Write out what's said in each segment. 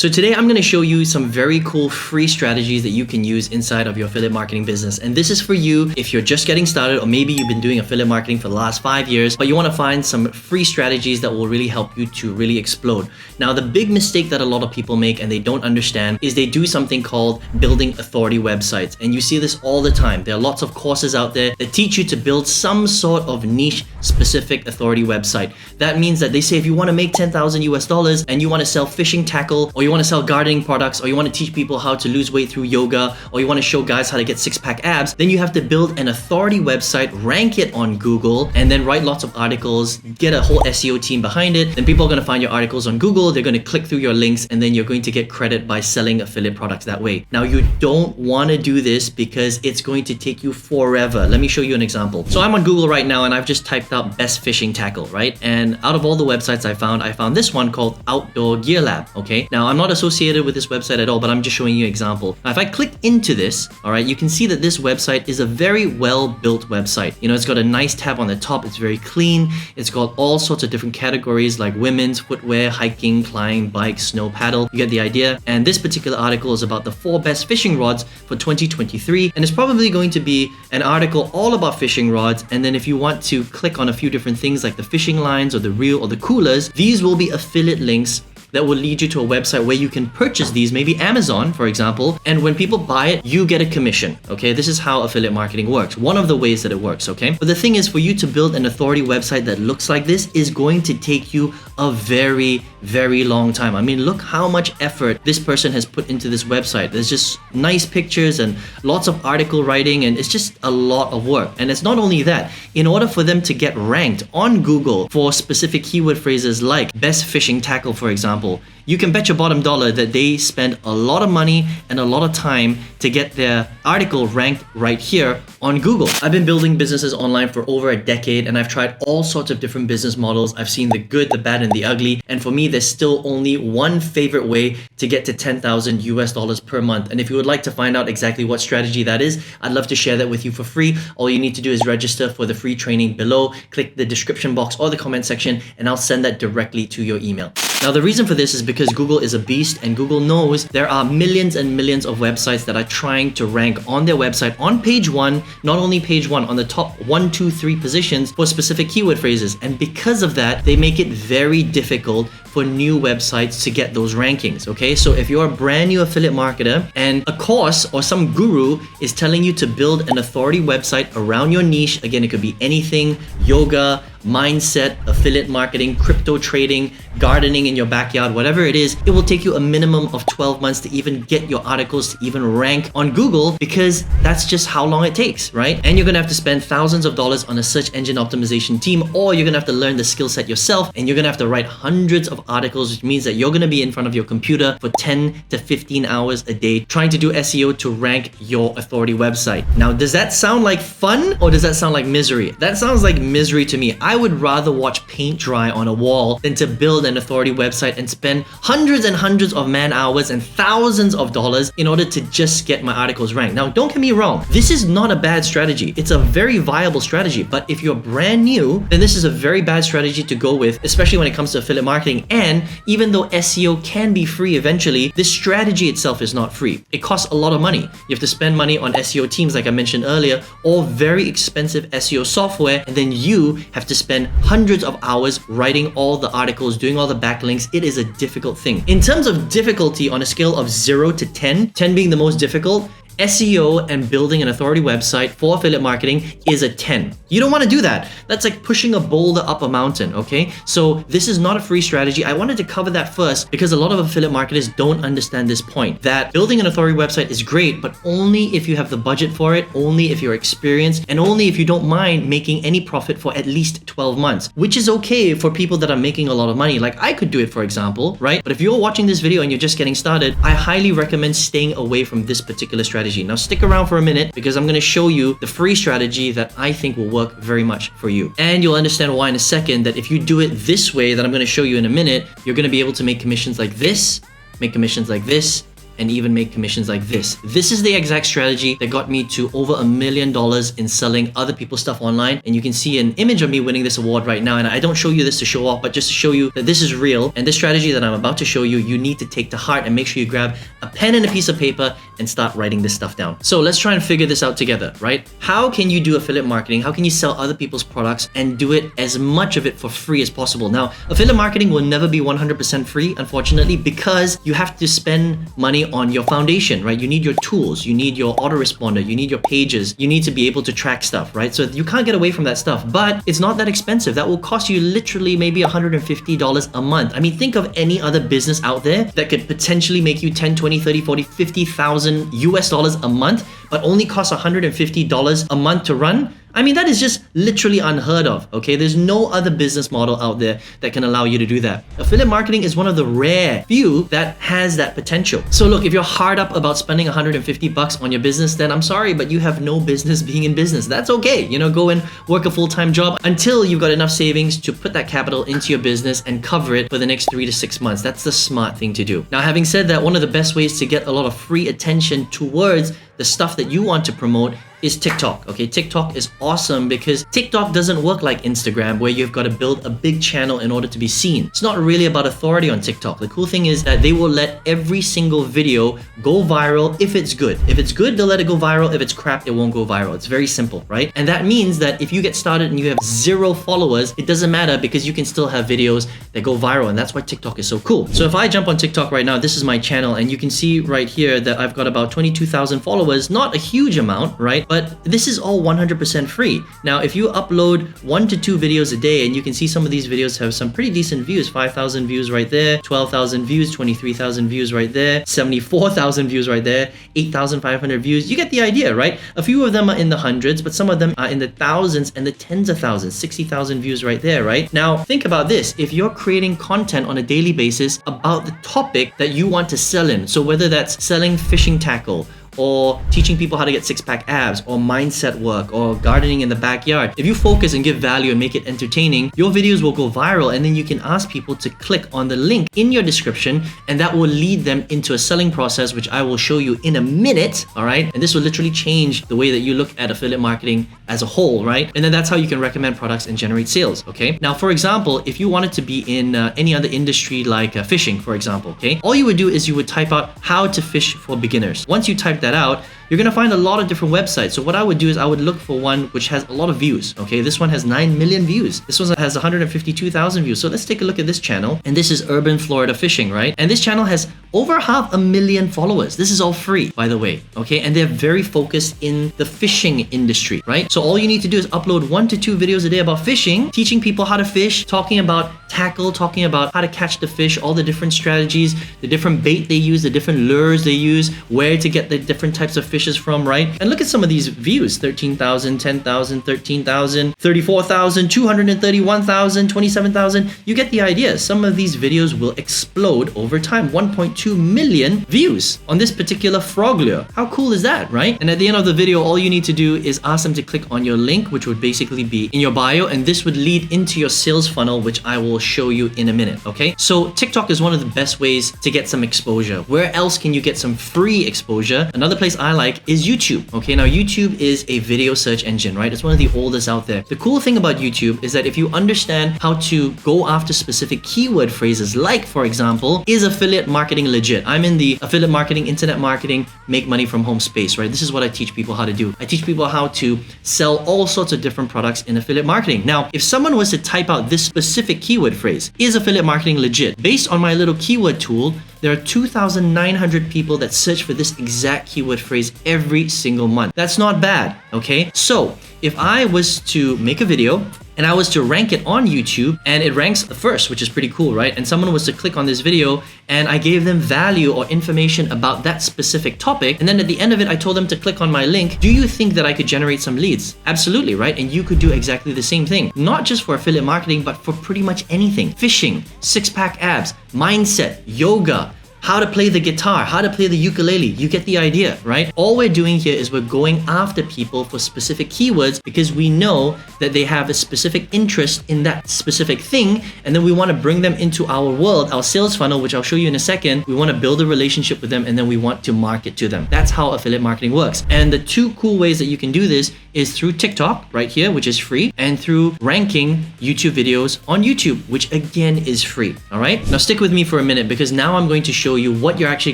So today I'm going to show you some very cool free strategies that you can use inside of your affiliate marketing business. And this is for you if you're just getting started, or maybe you've been doing affiliate marketing for the last 5 years, but you want to find some free strategies that will really help you to really explode. Now, the big mistake that a lot of people make and they don't understand is they do something called building authority websites. And you see this all the time. There are lots of courses out there that teach you to build some sort of niche specific authority website. That means that they say if you want to make 10,000 US dollars and you want to sell fishing tackle, or you want to sell gardening products, or you want to teach people how to lose weight through yoga, or you want to show guys how to get six-pack abs, then you have to build an authority website, rank it on Google, and then write lots of articles, get a whole SEO team behind it. Then people are going to find your articles on Google, they're going to click through your links, and then you're going to get credit by selling affiliate products that way. Now, you don't want to do this because it's going to take you forever. Let me show you an example. So I'm on Google right now and I've just typed out best fishing tackle, right? And out of all the websites I found this one called Outdoor Gear Lab, okay? Now, I'm not associated with this website at all, but I'm just showing you an example. Now, if I click into this, all right, you can see that this website is a very well-built website. You know, it's got a nice tab on the top. It's very clean. It's got all sorts of different categories like women's footwear, hiking, climbing, bike, snow, paddle. You get the idea. And this particular article is about the 4 best fishing rods for 2023. And it's probably going to be an article all about fishing rods. And then if you want to click on a few different things like the fishing lines or the reel or the coolers, these will be affiliate links that will lead you to a website where you can purchase these, maybe Amazon, for example, and when people buy it, you get a commission, okay? This is how affiliate marketing works. One of the ways that it works, okay? But the thing is, for you to build an authority website that looks like this is going to take you a very, very long time. I mean, look how much effort this person has put into this website. There's just nice pictures and lots of article writing, and it's just a lot of work. And it's not only that, in order for them to get ranked on Google for specific keyword phrases like best fishing tackle, for example, you can bet your bottom dollar that they spend a lot of money and a lot of time to get their article ranked right here on Google. I've been building businesses online for over a decade, and I've tried all sorts of different business models. I've seen the good, the bad, and the ugly. And for me, there's still only one favorite way to get to 10,000 US dollars per month. And if you would like to find out exactly what strategy that is, I'd love to share that with you for free. All you need to do is register for the free training below, click the description box or the comment section, and I'll send that directly to your email. Now, the reason for this is because Google is a beast, and Google knows there are millions and millions of websites that are trying to rank on their website on page 1, not only page 1, on the top 1, 2, 3 positions for specific keyword phrases. And because of that, they make it very difficult for new websites to get those rankings, okay? So if you're a brand new affiliate marketer and a course or some guru is telling you to build an authority website around your niche, again, it could be anything, yoga, mindset, affiliate marketing, crypto trading, gardening in your backyard, whatever it is, it will take you a minimum of 12 months to even get your articles to even rank on Google, because that's just how long it takes, right? And you're gonna have to spend thousands of dollars on a search engine optimization team, or you're gonna have to learn the skill set yourself, and you're gonna have to write hundreds of articles, which means that you're gonna be in front of your computer for 10 to 15 hours a day trying to do SEO to rank your authority website. Now, does that sound like fun, or does that sound like misery? That sounds like misery to me. I would rather watch paint dry on a wall than to build an authority website and spend hundreds and hundreds of man hours and thousands of dollars in order to just get my articles ranked. Now, don't get me wrong, this is not a bad strategy. It's a very viable strategy, but if you're brand new, then this is a very bad strategy to go with, especially when it comes to affiliate marketing. And even though SEO can be free eventually, this strategy itself is not free. It costs a lot of money. You have to spend money on SEO teams, like I mentioned earlier, or very expensive SEO software, and then you have to spend hundreds of hours writing all the articles, doing all the backlinks. It is a difficult thing. In terms of difficulty on a scale of 0 to 10, 10 being the most difficult, SEO and building an authority website for affiliate marketing is a 10. You don't want to do that. That's like pushing a boulder up a mountain, okay? So this is not a free strategy. I wanted to cover that first because a lot of affiliate marketers don't understand this point, that building an authority website is great, but only if you have the budget for it, only if you're experienced, and only if you don't mind making any profit for at least 12 months, which is okay for people that are making a lot of money. Like I could do it, for example, right? But if you're watching this video and you're just getting started, I highly recommend staying away from this particular strategy. Now stick around for a minute because I'm going to show you the free strategy that I think will work very much for you. And you'll understand why in a second, that if you do it this way that I'm going to show you in a minute, you're going to be able to make commissions like this, make commissions like this, and even make commissions like this. This is the exact strategy that got me to over $1 million in selling other people's stuff online. And you can see an image of me winning this award right now. And I don't show you this to show off, but just to show you that this is real. And this strategy that I'm about to show you, you need to take to heart, and make sure you grab a pen and a piece of paper and start writing this stuff down. So let's try and figure this out together, right? How can you do affiliate marketing? How can you sell other people's products and do it as much of it for free as possible? Now, affiliate marketing will never be 100% free, unfortunately, because you have to spend money on your foundation, right? You need your tools, you need your autoresponder, you need your pages, you need to be able to track stuff, right? So you can't get away from that stuff, but it's not that expensive. That will cost you literally maybe $150 a month. I mean, think of any other business out there that could potentially make you 10, 20, 30, 40, 50,000 US dollars a month, but only costs $150 a month to run. I mean, that is just literally unheard of, okay? There's no other business model out there that can allow you to do that. Affiliate marketing is one of the rare few that has that potential. So look, if you're hard up about spending $150 on your business, then I'm sorry, but you have no business being in business. That's okay. You know, go and work a full-time job until you've got enough savings to put that capital into your business and cover it for the next 3 to 6 months. That's the smart thing to do. Now, having said that, one of the best ways to get a lot of free attention towards the stuff that you want to promote is TikTok. Okay, TikTok is awesome because TikTok doesn't work like Instagram where you've got to build a big channel in order to be seen. It's not really about authority on TikTok. The cool thing is that they will let every single video go viral if it's good. If it's good, they'll let it go viral. If it's crap, it won't go viral. It's very simple, right? And that means that if you get started and you have 0 followers, it doesn't matter because you can still have videos that go viral, and that's why TikTok is so cool. So if I jump on TikTok right now, this is my channel, and you can see right here that I've got about 22,000 followers. Not a huge amount, right? But this is all 100% free. Now, if you upload 1 to 2 videos a day, and you can see some of these videos have some pretty decent views, 5,000 views right there, 12,000 views, 23,000 views right there, 74,000 views right there, 8,500 views. You get the idea, right? A few of them are in the hundreds, but some of them are in the thousands and the tens of thousands, 60,000 views right there, right? Now, think about this. If you're creating content on a daily basis about the topic that you want to sell in, so whether that's selling fishing tackle, or teaching people how to get six-pack abs, or mindset work, or gardening in the backyard. If you focus and give value and make it entertaining, your videos will go viral, and then you can ask people to click on the link in your description, and that will lead them into a selling process, which I will show you in a minute, all right? And this will literally change the way that you look at affiliate marketing as a whole, right? And then that's how you can recommend products and generate sales, okay? Now, for example, if you wanted to be in any other industry like fishing, for example, okay? All you would do is you would type out how to fish for beginners. Once you type that out, you're gonna find a lot of different websites. So what I would do is I would look for one which has a lot of views. Okay, this one has 9 million views. This one has 152,000 views. So let's take a look at this channel. And this is Urban Florida Fishing, right? And this channel has over 500,000 followers. This is all free, by the way. Okay, and they're very focused in the fishing industry, right? So all you need to do is upload 1 to 2 videos a day about fishing, teaching people how to fish, talking about tackle, talking about how to catch the fish, all the different strategies, the different bait they use, the different lures they use, where to get the different types of fishes from, right? And look at some of these views: 13,000, 10,000, 13,000, 34,000, 231,000, 27,000. You get the idea. Some of these videos will explode over time. 1.2 million views on this particular frog lure. How cool is that, right? And at the end of the video, all you need to do is ask them to click on your link, which would basically be in your bio, and this would lead into your sales funnel, which I will show you in a minute, okay? So TikTok is one of the best ways to get some exposure. Where else can you get some free exposure? Another place I like is YouTube. Okay, now YouTube is a video search engine, right? It's one of the oldest out there. The cool thing about YouTube is that if you understand how to go after specific keyword phrases, like for example, is affiliate marketing legit? I'm in the affiliate marketing, internet marketing, make money from home space, right? This is what I teach people how to do. I teach people how to sell all sorts of different products in affiliate marketing. Now, if someone was to type out this specific keyword phrase, is affiliate marketing legit? Based on my little keyword tool, there are 2,900 people that search for this exact keyword phrase every single month. That's not bad, okay? So if I was to make a video and I was to rank it on YouTube and it ranks first, which is pretty cool, right? And someone was to click on this video and I gave them value or information about that specific topic, and then at the end of it, I told them to click on my link, do you think that I could generate some leads? Absolutely, right? And you could do exactly the same thing. Not just for affiliate marketing, but for pretty much anything. Fishing, six-pack abs, mindset, yoga, how to play the guitar, how to play the ukulele. You get the idea, right? All we're doing here is we're going after people for specific keywords because we know that they have a specific interest in that specific thing, and then we want to bring them into our world, our sales funnel, which I'll show you in a second. We want to build a relationship with them, and then we want to market to them. That's how affiliate marketing works. And the two cool ways that you can do this is through TikTok right here, which is free, and through ranking YouTube videos on YouTube, which again is free. All right, now stick with me for a minute because now I'm going to show you what you're actually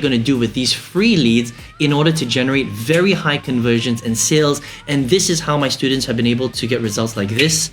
going to do with these free leads in order to generate very high conversions and sales. And this is how my students have been able to get results like this,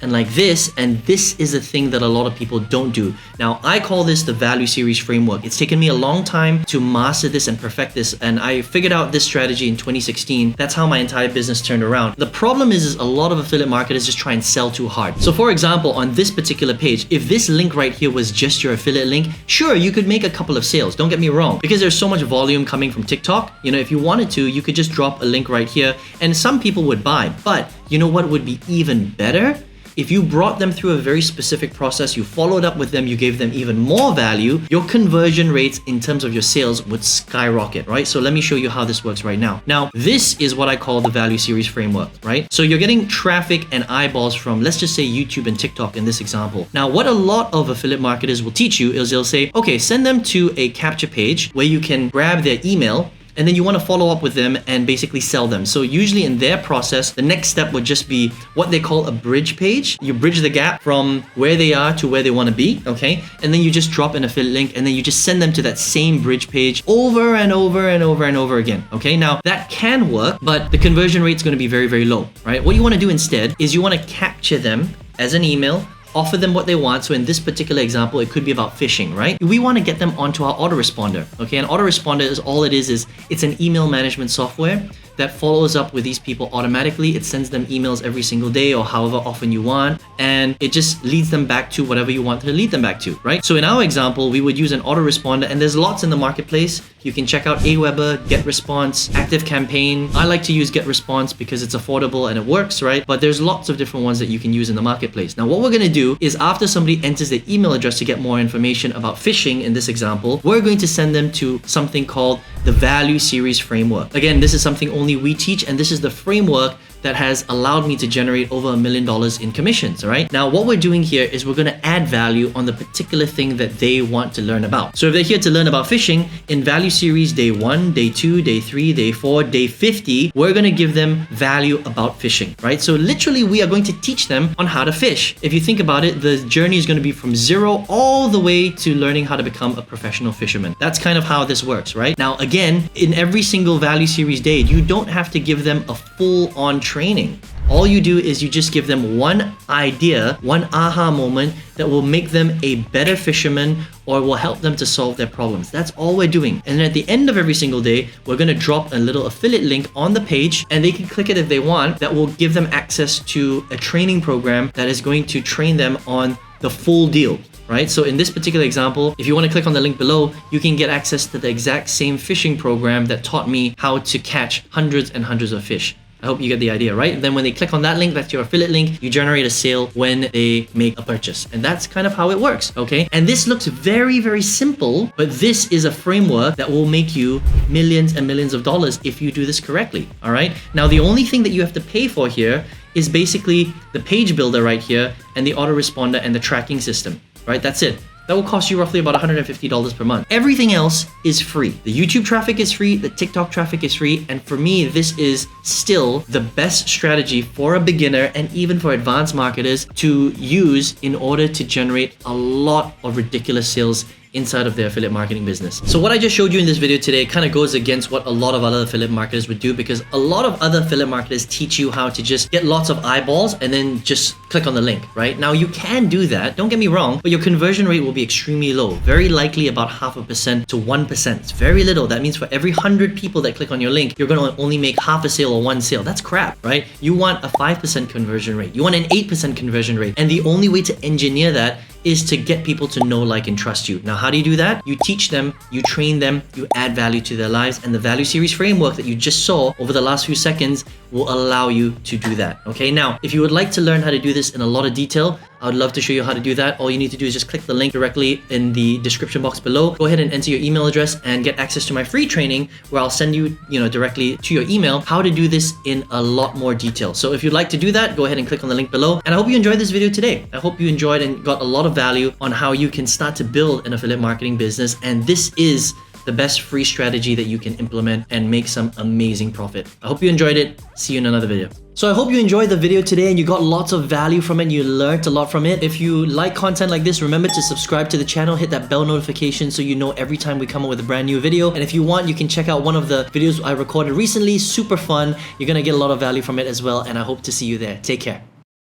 and like this, and this is a thing that a lot of people don't do. Now, I call this the value series framework. It's taken me a long time to master this and perfect this, and I figured out this strategy in 2016. That's how my entire business turned around. The problem is a lot of affiliate marketers just try and sell too hard. So for example, on this particular page, if this link right here was just your affiliate link, sure, you could make a couple of sales, don't get me wrong, because there's so much volume coming from TikTok. You know, if you wanted to, you could just drop a link right here and some people would buy. But you know what would be even better? If you brought them through a very specific process, you followed up with them, you gave them even more value, your conversion rates in terms of your sales would skyrocket, right? So let me show you how this works right now. Now, this is what I call the value series framework, right? So you're getting traffic and eyeballs from, let's just say, YouTube and TikTok in this example. Now, what a lot of affiliate marketers will teach you is they'll say, okay, send them to a capture page where you can grab their email, and then you want to follow up with them and basically sell them. So usually in their process, the next step would just be what they call a bridge page. You bridge the gap from where they are to where they want to be, okay? And then you just drop an affiliate link and then you just send them to that same bridge page over and over and over and over again, okay? Now that can work, but the conversion rate is going to be very, very low, right? What you want to do instead is you want to capture them as an email, offer them what they want. So in this particular example, it could be about phishing, right? We want to get them onto our autoresponder, okay? And autoresponder is all it is it's an email management software that follows up with these people automatically. It sends them emails every single day or however often you want, and it just leads them back to whatever you want to lead them back to, right? So in our example, we would use an autoresponder, and there's lots in the marketplace. You can check out Aweber, GetResponse, ActiveCampaign. I like to use GetResponse because it's affordable and it works, right? But there's lots of different ones that you can use in the marketplace. Now, what we're going to do is after somebody enters their email address to get more information about phishing in this example, we're going to send them to something called the value series framework. Again, this is something only we teach, and this is the framework that has allowed me to generate over $1 million in commissions, all right? Now, what we're doing here is we're gonna add value on the particular thing that they want to learn about. So if they're here to learn about phishing, in value series day 1, day 2, day 3, day 4, day 50, we're gonna give them value about phishing, right? So literally, we are going to teach them on how to fish. If you think about it, the journey is gonna be from 0 all the way to learning how to become a professional fisherman. That's kind of how this works, right? Now, again, in every single value series day, you don't have to give them a full-on training. All you do is you just give them one idea, one aha moment that will make them a better fisherman or will help them to solve their problems. That's all we're doing. And then at the end of every single day, we're gonna drop a little affiliate link on the page, and they can click it if they want. That will give them access to a training program that is going to train them on the full deal, right? So in this particular example, if you want to click on the link below, you can get access to the exact same fishing program that taught me how to catch hundreds and hundreds of fish. I hope you get the idea, right? Then when they click on that link, that's your affiliate link, you generate a sale when they make a purchase. And that's kind of how it works, okay? And this looks very, very simple, but this is a framework that will make you millions and millions of dollars if you do this correctly, all right? Now, the only thing that you have to pay for here is basically the page builder right here and the autoresponder and the tracking system, right? That's it. That will cost you roughly about $150 per month. Everything else is free. The YouTube traffic is free, the TikTok traffic is free, and for me, this is still the best strategy for a beginner and even for advanced marketers to use in order to generate a lot of ridiculous sales inside of their affiliate marketing business. So what I just showed you in this video today kind of goes against what a lot of other affiliate marketers would do, because a lot of other affiliate marketers teach you how to just get lots of eyeballs and then just click on the link, right? Now you can do that, don't get me wrong, but your conversion rate will be extremely low, very likely about 0.5% to 1%. It's very little. That means for every 100 people that click on your link, you're going to only make half a sale or one sale. That's crap, right? You want a 5% conversion rate. You want an 8% conversion rate. And the only way to engineer that is to get people to know, like, and trust you. Now, how do you do that? You teach them, you train them, you add value to their lives, and the value series framework that you just saw over the last few seconds will allow you to do that, okay? Now, if you would like to learn how to do this in a lot of detail, I would love to show you how to do that. All you need to do is just click the link directly in the description box below. Go ahead and enter your email address and get access to my free training where I'll send you, directly to your email how to do this in a lot more detail. So if you'd like to do that, go ahead and click on the link below. And I hope you enjoyed this video today. I hope you enjoyed and got a lot of value on how you can start to build an affiliate marketing business. And this is the best free strategy that you can implement and make some amazing profit. I hope you enjoyed it. See you in another video. So I hope you enjoyed the video today and you got lots of value from it. You learned a lot from it. If you like content like this, remember to subscribe to the channel, hit that bell notification so you know every time we come up with a brand new video. And if you want, you can check out one of the videos I recorded recently. Super fun. You're gonna get a lot of value from it as well. And I hope to see you there. Take care.